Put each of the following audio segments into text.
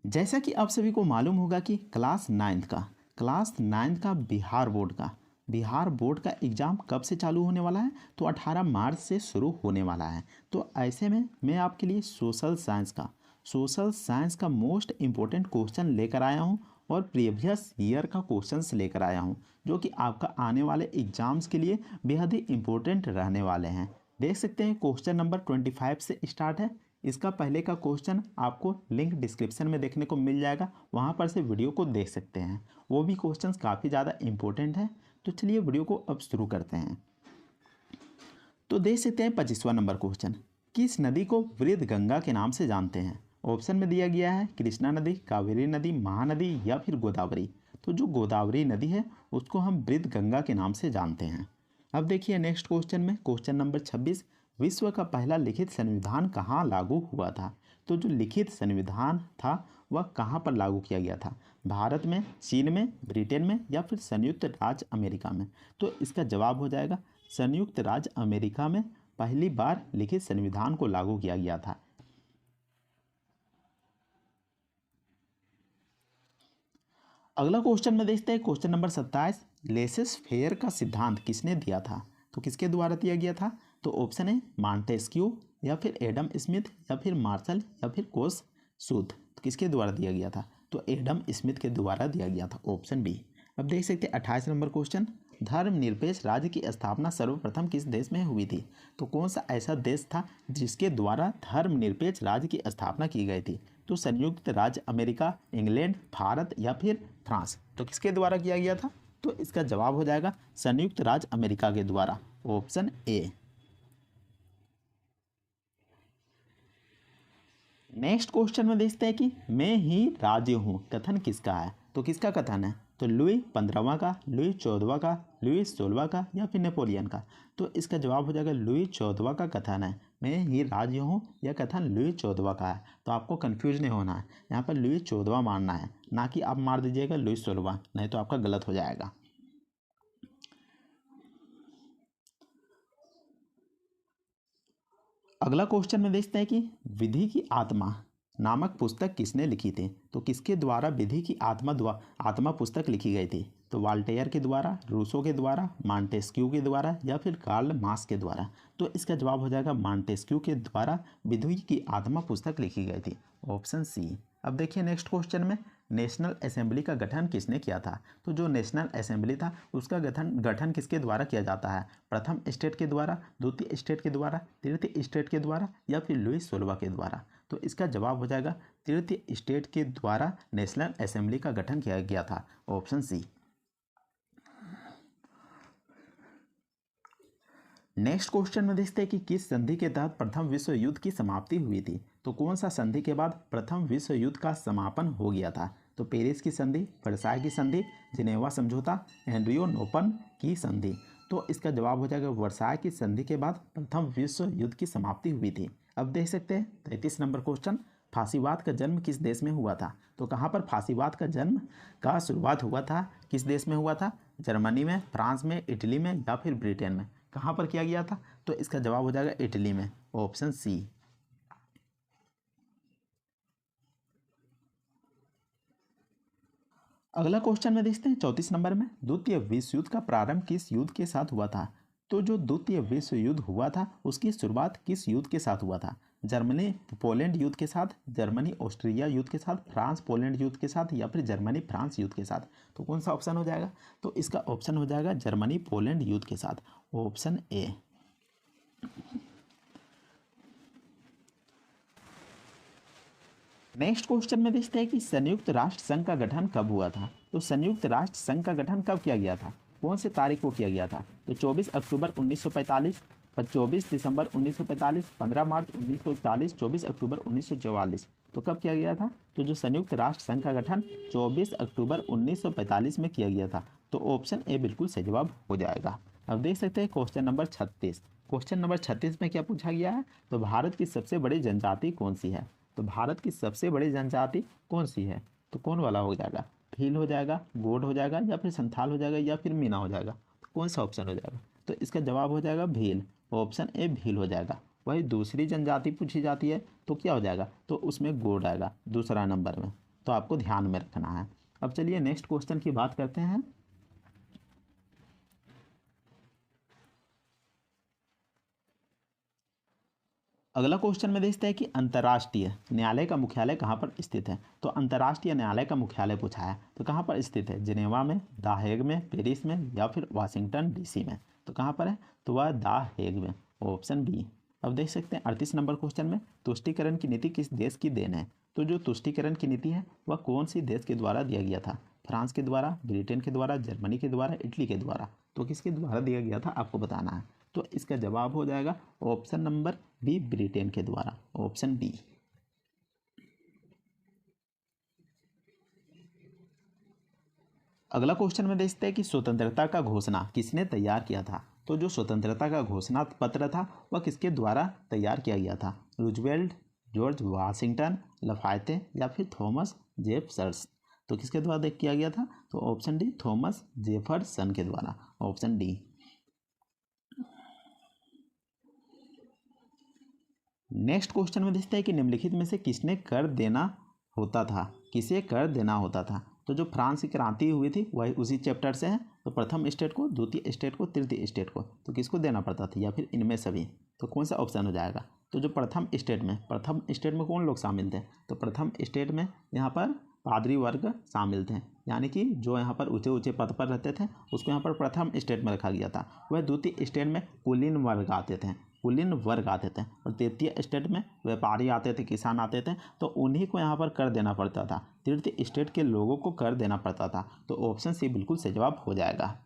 जैसा कि आप सभी को मालूम होगा कि क्लास नाइन्थ का बिहार बोर्ड का एग्ज़ाम कब से चालू होने वाला है, तो 18 मार्च से शुरू होने वाला है। तो ऐसे में मैं आपके लिए सोशल साइंस का मोस्ट इम्पोर्टेंट क्वेश्चन लेकर आया हूँ और प्रीवियस ईयर का क्वेश्चंस लेकर आया हूँ, जो कि आपका आने वाले एग्ज़ाम्स के लिए बेहद ही इम्पोर्टेंट रहने वाले हैं। देख सकते हैं क्वेश्चन नंबर 25 से स्टार्ट है। इसका पहले का क्वेश्चन आपको लिंक डिस्क्रिप्शन में देखने को मिल जाएगा, वहाँ पर से वीडियो को देख सकते हैं। वो भी क्वेश्चंस काफ़ी ज़्यादा इम्पोर्टेंट है। तो चलिए वीडियो को अब शुरू करते हैं। तो देख सकते हैं 25वां नंबर क्वेश्चन, किस नदी को वृद्ध गंगा के नाम से जानते हैं। ऑप्शन में दिया गया है कृष्णा नदी, कावेरी नदी, महानदी या फिर गोदावरी। तो जो गोदावरी नदी है उसको हम वृद्ध गंगा के नाम से जानते हैं। अब देखिए नेक्स्ट क्वेश्चन में, क्वेश्चन नंबर 26, विश्व का पहला लिखित संविधान कहाँ लागू हुआ था। तो जो लिखित संविधान था वह कहाँ पर लागू किया गया था, भारत में, चीन में, ब्रिटेन में या फिर संयुक्त राज्य अमेरिका में। तो इसका जवाब हो जाएगा संयुक्त राज्य अमेरिका में पहली बार लिखित संविधान को लागू किया गया था। अगला क्वेश्चन में देखते हैं क्वेश्चन नंबर 27, लेसेस फेयर का सिद्धांत किसने दिया था। तो किसके द्वारा दिया गया था। तो ऑप्शन है मॉन्टेस्क्यू या फिर एडम स्मिथ या फिर मार्शल या फिर कोस सूद। तो किसके द्वारा दिया गया था। तो एडम स्मिथ के द्वारा दिया गया था, ऑप्शन बी। अब देख सकते हैं 28 नंबर क्वेश्चन, धर्मनिरपेक्ष राज्य की स्थापना सर्वप्रथम किस देश में हुई थी। तो कौन सा ऐसा देश था जिसके द्वारा धर्मनिरपेक्ष राज्य की स्थापना की गई थी। तो संयुक्त राज्य अमेरिका, इंग्लैंड, भारत या फिर फ्रांस। तो किसके द्वारा किया गया था। तो इसका जवाब हो जाएगा संयुक्त राज्य अमेरिका के द्वारा, ऑप्शन ए। नेक्स्ट क्वेश्चन में देखते हैं कि मैं ही राज्य हूँ कथन किसका है। तो किसका कथन है। तो लुई 15वां का, लुई 14वां का, लुई 16वां का या फिर नेपोलियन का। तो इसका जवाब हो जाएगा लुई 14वां का कथन है। मैं ही राज्य हूँ यह कथन लुई 14वां का है। तो आपको कंफ्यूज नहीं होना है, यहाँ पर लुई 14वां मानना है, ना कि आप मार दीजिएगा लुई 16वां, नहीं तो आपका गलत हो जाएगा। अगला क्वेश्चन में देखते हैं कि विधि की आत्मा नामक पुस्तक किसने लिखी थी। तो किसके द्वारा विधि की आत्मा पुस्तक लिखी गई थी। तो वाल्टेयर के द्वारा, रूसो के द्वारा, मॉन्टेस्क्यू के द्वारा या फिर कार्ल मार्क्स के द्वारा। तो इसका जवाब हो जाएगा मॉन्टेस्क्यू के द्वारा विधि की आत्मा पुस्तक लिखी गई थी, ऑप्शन सी। अब देखिए नेक्स्ट क्वेश्चन में, नेशनल असेंबली का गठन किसने किया था। तो जो नेशनल असेंबली था उसका गठन किसके द्वारा किया जाता है, प्रथम स्टेट के द्वारा, द्वितीय स्टेट के द्वारा, तृतीय स्टेट के द्वारा या फिर लुई 16वां के द्वारा। तो इसका जवाब हो जाएगा तृतीय स्टेट के द्वारा नेशनल असेंबली का गठन किया गया था, ऑप्शन सी। नेक्स्ट क्वेश्चन में देखते हैं कि किस संधि के तहत प्रथम विश्व युद्ध की समाप्ति हुई थी। तो कौन सा संधि के बाद प्रथम विश्व युद्ध का समापन हो गया था। तो पेरिस की संधि, वर्साय की संधि, जिनेवा समझौता, एंड्रियोनोपन की संधि। तो इसका जवाब हो जाएगा वर्साय की संधि के बाद प्रथम विश्व युद्ध की समाप्ति हुई थी। अब देख सकते हैं 33 नंबर क्वेश्चन, फांसीवाद का जन्म किस देश में हुआ था। तो कहाँ पर फांसीवाद का जन्म का शुरुआत हुआ था, किस देश में हुआ था, जर्मनी में, फ्रांस में, इटली में या फिर ब्रिटेन में। कहाँ पर किया गया था। तो इसका जवाब हो जाएगा इटली में, ऑप्शन सी। अगला क्वेश्चन में देखते हैं 34 नंबर में, द्वितीय विश्व युद्ध का प्रारंभ किस युद्ध के साथ हुआ था। तो जो द्वितीय विश्व युद्ध हुआ था उसकी शुरुआत किस युद्ध के साथ हुआ था, जर्मनी पोलैंड युद्ध के साथ, जर्मनी ऑस्ट्रिया युद्ध के साथ, फ्रांस पोलैंड युद्ध के साथ या फिर जर्मनी फ्रांस युद्ध के साथ। तो कौन सा ऑप्शन हो जाएगा। तो इसका ऑप्शन हो जाएगा जर्मनी पोलैंड युद्ध के साथ, ऑप्शन ए। नेक्स्ट क्वेश्चन में देखते हैं कि संयुक्त राष्ट्र संघ का गठन कब हुआ था। तो संयुक्त राष्ट्र संघ का गठन कब किया गया था, कौन से तारीख को किया गया था। तो 24 अक्टूबर 1945, 24 दिसंबर 1945, 15 मार्च 1941, 24 अक्टूबर 1944। तो कब किया गया था। तो जो संयुक्त राष्ट्र संघ का गठन 24 अक्टूबर 1945 में किया गया था। तो ऑप्शन ए बिल्कुल सही जवाब हो जाएगा। अब देख सकते हैं क्वेश्चन नंबर 36। क्वेश्चन नंबर 36 में क्या पूछा गया है। तो भारत की सबसे बड़ी जनजाति कौन सी है। तो भारत की सबसे बड़ी जनजाति कौन सी है। तो कौन वाला हो जाएगा, भील हो जाएगा, गोंड हो जाएगा या फिर संथाल हो जाएगा या फिर मीना हो जाएगा। तो कौन सा ऑप्शन हो जाएगा। तो इसका जवाब हो जाएगा भील, ऑप्शन ए भील हो जाएगा। वही दूसरी जनजाति पूछी जाती है तो क्या हो जाएगा। तो उसमें गोंड आएगा दूसरा नंबर में। तो आपको ध्यान में रखना है। अब चलिए नेक्स्ट क्वेश्चन की बात करते हैं। अगला क्वेश्चन में देखते हैं कि अंतर्राष्ट्रीय न्यायालय का मुख्यालय कहाँ पर स्थित है। तो अंतर्राष्ट्रीय न्यायालय का मुख्यालय पूछा है तो कहाँ पर स्थित है, जिनेवा में, द हेग में, पेरिस में या फिर वाशिंगटन डीसी में। तो कहाँ पर है, तो वह द हेग में, ऑप्शन बी। अब देख सकते हैं 38 नंबर क्वेश्चन में, तुष्टीकरण की नीति किस देश की देन है। तो जो तुष्टीकरण की नीति है वह कौन सी देश के द्वारा दिया गया था, फ्रांस के द्वारा, ब्रिटेन के द्वारा, जर्मनी के द्वारा, इटली के द्वारा। तो किसके द्वारा दिया गया था आपको बताना है। तो इसका जवाब हो जाएगा ऑप्शन नंबर बी, ब्रिटेन के द्वारा, ऑप्शन बी। अगला क्वेश्चन में देखते हैं कि स्वतंत्रता का घोषणा किसने तैयार किया था। तो जो स्वतंत्रता का घोषणा पत्र था वह किसके द्वारा तैयार किया गया था, रूजवेल्ट, जॉर्ज वाशिंगटन, लफायते या फिर थॉमस जेफरसन। तो किसके द्वारा किया गया था, तो ऑप्शन डी, थॉमस जेफरसन के द्वारा, ऑप्शन डी। नेक्स्ट क्वेश्चन में देखते हैं कि निम्नलिखित में से किसने कर देना होता था, किसे कर देना होता था। तो जो फ्रांस की क्रांति हुई थी वही उसी चैप्टर से है। तो प्रथम स्टेट को, द्वितीय स्टेट को, तृतीय स्टेट को, तो किसको देना पड़ता था या फिर इनमें सभी। तो कौन सा ऑप्शन हो जाएगा, तो जो प्रथम स्टेट में कौन लोग शामिल थे। तो प्रथम स्टेट में यहाँ पर पादरी वर्ग शामिल थे, यानी कि जो यहाँ पर ऊंचे ऊंचे पद पर रहते थे उसको यहाँ पर प्रथम स्टेट में रखा गया था। वह द्वितीय स्टेट में कुलीन वर्ग आते थे, और तृतीय स्टेट में व्यापारी आते थे, किसान आते थे, तो उन्हीं को यहाँ पर कर देना पड़ता था। तृतीय स्टेट के लोगों को कर देना पड़ता था। तो ऑप्शन सी बिल्कुल सही जवाब हो जाएगा।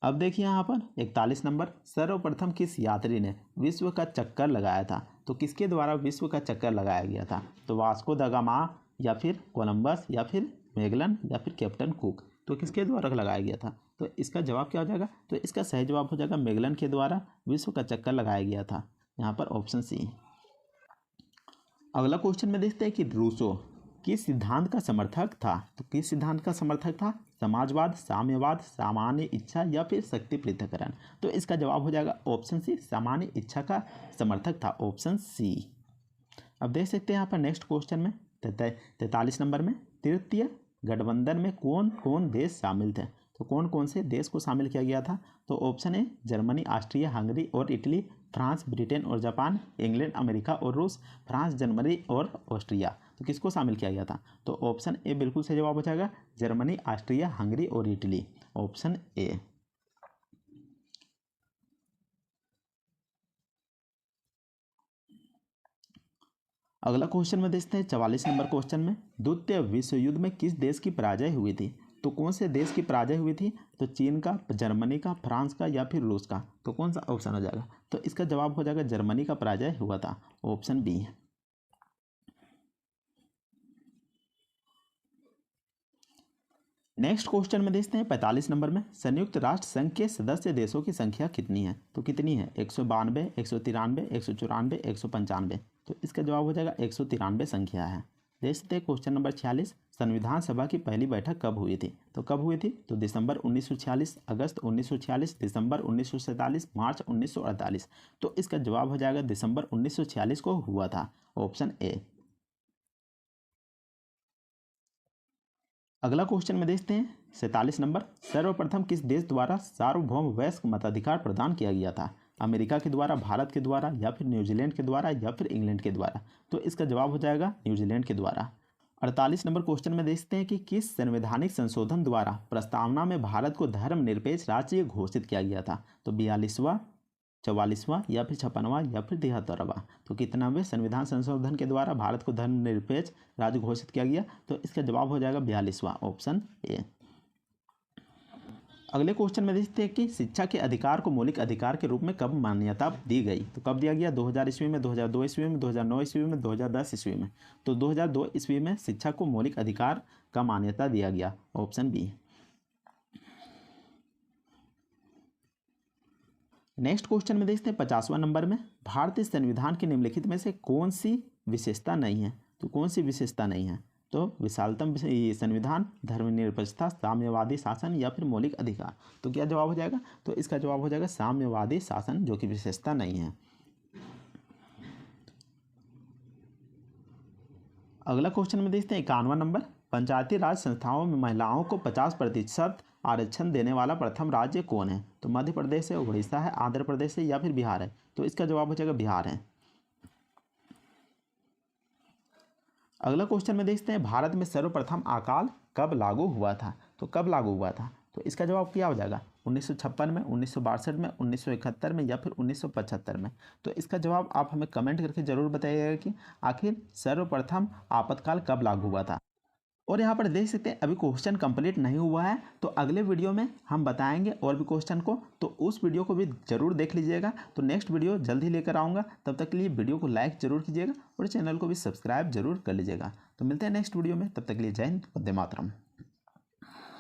अब देखिए यहाँ पर 41 नंबर, सर्वप्रथम किस यात्री ने विश्व का चक्कर लगाया था। तो किसके द्वारा विश्व का चक्कर लगाया गया था, तो वास्को द गामा या फिर कोलंबस या फिर मैगलन या फिर कैप्टन कुक। तो किसके द्वारा लगाया गया था, तो इसका जवाब क्या हो जाएगा, तो इसका सही जवाब हो जाएगा मैगलन के द्वारा विश्व का चक्कर लगाया गया था, यहाँ पर ऑप्शन सी। अगला क्वेश्चन में देखते हैं कि रूसो किस सिद्धांत का समर्थक था। तो किस सिद्धांत का समर्थक था, समाजवाद, साम्यवाद, सामान्य इच्छा या फिर शक्ति पृथक्करण। तो इसका जवाब हो जाएगा ऑप्शन सी, सामान्य इच्छा का समर्थक था, ऑप्शन सी। अब देख सकते हैं यहाँ पर नेक्स्ट क्वेश्चन में 43 नंबर में, तृतीय गठबंधन में कौन कौन देश शामिल थे। तो कौन कौन से देश को शामिल किया गया था, तो option A Germany, Austria, Hungary और इटली, फ्रांस, ब्रिटेन और जापान, इंग्लैंड, अमेरिका और रूस, फ्रांस, जर्मनी और ऑस्ट्रिया। तो किसको शामिल किया गया था, तो ऑप्शन ए बिल्कुल सही जवाब हो जाएगा, जर्मनी, ऑस्ट्रिया, हंगरी और इटली, ऑप्शन ए। अगला क्वेश्चन में देखते हैं 44 नंबर क्वेश्चन में, द्वितीय विश्व युद्ध में किस देश की पराजय हुई थी। तो कौन से देश की पराजय हुई थी, तो चीन का, जर्मनी का, फ्रांस का या फिर रूस का। तो कौन सा ऑप्शन हो जाएगा, तो इसका जवाब हो जाएगा जर्मनी का पराजय हुआ था, ऑप्शन बी। नेक्स्ट क्वेश्चन में देखते हैं 45 नंबर में, संयुक्त राष्ट्र संघ के सदस्य देशों की संख्या कितनी है। तो कितनी है, 192, 193, 194, 195। तो इसका जवाब हो जाएगा 193 संख्या है। देख सकते हैं क्वेश्चन नंबर 46, संविधान सभा की पहली बैठक कब हुई थी। तो कब हुई थी, तो दिसंबर 1946, अगस्त 1946, दिसंबर 1947, मार्च 1948। तो इसका जवाब हो जाएगा दिसंबर 1946 को हुआ था, ऑप्शन ए। अगला क्वेश्चन में देखते हैं 47 नंबर, सर्वप्रथम किस देश द्वारा सार्वभौम वयस्क मताधिकार प्रदान किया गया था। अमेरिका के द्वारा, भारत के द्वारा या फिर न्यूजीलैंड के द्वारा या फिर इंग्लैंड के द्वारा। तो इसका जवाब हो जाएगा न्यूजीलैंड के द्वारा। 48 नंबर क्वेश्चन में देखते हैं कि किस संवैधानिक संशोधन द्वारा प्रस्तावना में भारत को धर्मनिरपेक्ष राज्य घोषित किया गया था। तो 42वां, 44वां या फिर 56वां या फिर 73वां। तो कितनावें संविधान संशोधन के द्वारा भारत को धर्मनिरपेक्ष राज्य घोषित किया गया, तो इसका जवाब हो जाएगा 42वां, ऑप्शन ए। अगले क्वेश्चन में देखते हैं कि शिक्षा के अधिकार को मौलिक अधिकार के रूप में कब मान्यता दी गई। तो कब दिया गया, 2000 ईस्वी में, 2002 ईस्वी में, 2009 ईस्वी में, 2010 ईस्वी में। तो 2002 ईस्वी में शिक्षा को मौलिक अधिकार का मान्यता दिया गया, ऑप्शन बी। नेक्स्ट क्वेश्चन में देखते हैं 50वां नंबर में, भारतीय संविधान के निम्नलिखित में से कौन सी विशेषता नहीं है। तो कौन सी विशेषता नहीं है, तो विशालतम संविधान, धर्मनिरपेक्षता, साम्यवादी शासन या फिर मौलिक अधिकार। तो क्या जवाब हो जाएगा, तो इसका जवाब हो जाएगा साम्यवादी शासन, जो कि विशेषता नहीं है। अगला क्वेश्चन में देखते हैं 51 नंबर, पंचायती राज संस्थाओं में महिलाओं को 50% आरक्षण देने वाला प्रथम राज्य कौन है? तो मध्य प्रदेश है, उड़ीसा है, आंध्र प्रदेश है या फिर बिहार है? तो इसका जवाब हो जाएगा बिहार है। अगला क्वेश्चन में देखते हैं भारत में सर्वप्रथम अकाल कब लागू हुआ था? तो कब लागू हुआ था? तो इसका जवाब क्या हो जाएगा? 1956 में, 1962 में, 1971 में या फिर 1975 में? तो इसका जवाब आप हमें कमेंट करके ज़रूर बताइएगा कि आखिर सर्वप्रथम आपातकाल कब लागू हुआ था। और यहाँ पर देख सकते हैं अभी क्वेश्चन कंप्लीट नहीं हुआ है, तो अगले वीडियो में हम बताएंगे और भी क्वेश्चन को, तो उस वीडियो को भी ज़रूर देख लीजिएगा। तो नेक्स्ट वीडियो जल्द ही लेकर आऊँगा, तब तक के लिए वीडियो को लाइक ज़रूर कीजिएगा और चैनल को भी सब्सक्राइब जरूर कर लीजिएगा। तो मिलते हैं नेक्स्ट वीडियो में, तब तक के लिए जय हिंद, वंदे मातरम।